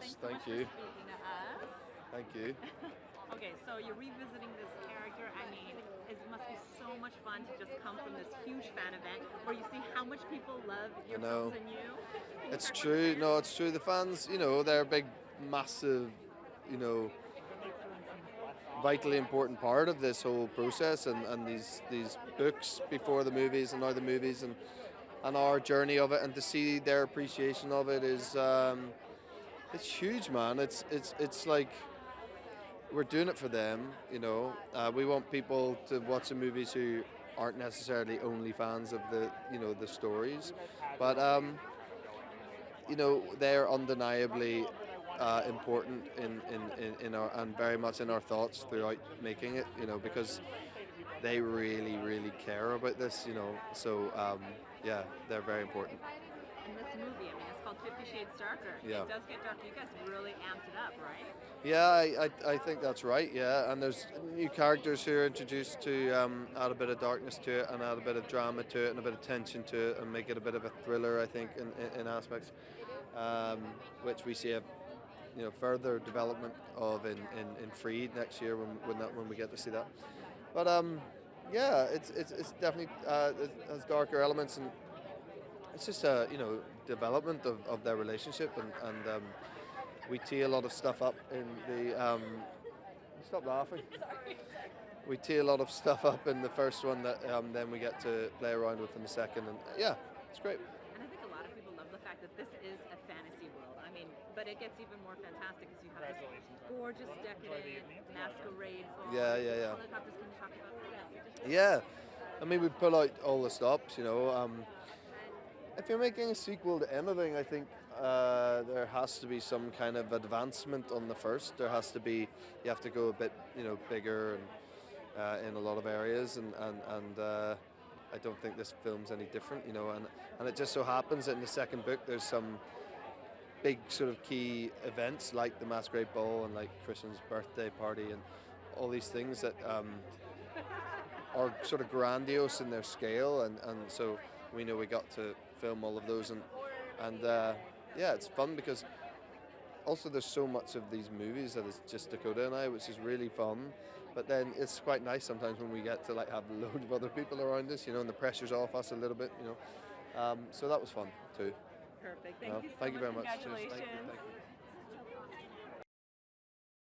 Thanks so Thank much you. for speaking to us. Thank you. Okay, so you're revisiting this character. I mean, it must be so much fun to just come from this huge fan event where you see how much people love I your know. films and you. Can you It's talk about the true. fans? No, it's true. The fans, they're a big, massive, you know, vitally important part of this whole process, and these books before the movies and now the movies, and our journey of it, and to see their appreciation of it is it's huge, man. It's like we're doing it for them. We want people to watch the movies who aren't necessarily only fans of the stories, but they're undeniably important in our, and very much in our thoughts throughout making it. Because they really, really care about this. So yeah, they're very important. And this movie, I mean, it's called 50 Shades Darker. Yeah. It does get darker. You guys really amped it up, right? Yeah, I think that's right. Yeah, and there's new characters who are introduced to add a bit of darkness to it, and add a bit of drama to it, and a bit of tension to it, and make it a bit of a thriller. I think in aspects, um, which we see a further development of in Freed next year when we get to see that. But yeah, it's definitely it has darker elements, and it's just a development of their relationship, and we tee a lot of stuff up in the stop laughing. We tee a lot of stuff up in the first one that then we get to play around with in the second, and yeah, it's great. And I think a lot of people love the fact that this is a fantasy world. I mean, but it gets even more fantastic as you have this gorgeous, decadent masquerade ball. Yeah, yeah, yeah. Helicopters. Can you talk about that? Yeah, I mean, we pull out all the stops. If you're making a sequel to anything, I think there has to be some kind of advancement on the first. There has to be, you have to go a bit, bigger and in a lot of areas, and I don't think this film's any different, and it just so happens that in the second book there's some big sort of key events like the Masquerade Ball and like Christian's birthday party and all these things that are sort of grandiose in their scale, and so we know we got to film all of those, and yeah, it's fun because also there's so much of these movies that is just Dakota and I, which is really fun. But then it's quite nice sometimes when we get to like have a load of other people around us, and the pressure's off us a little bit. So that was fun too. Perfect. Thank you so Thank you much. very much. Cheers. Congratulations. Thank you.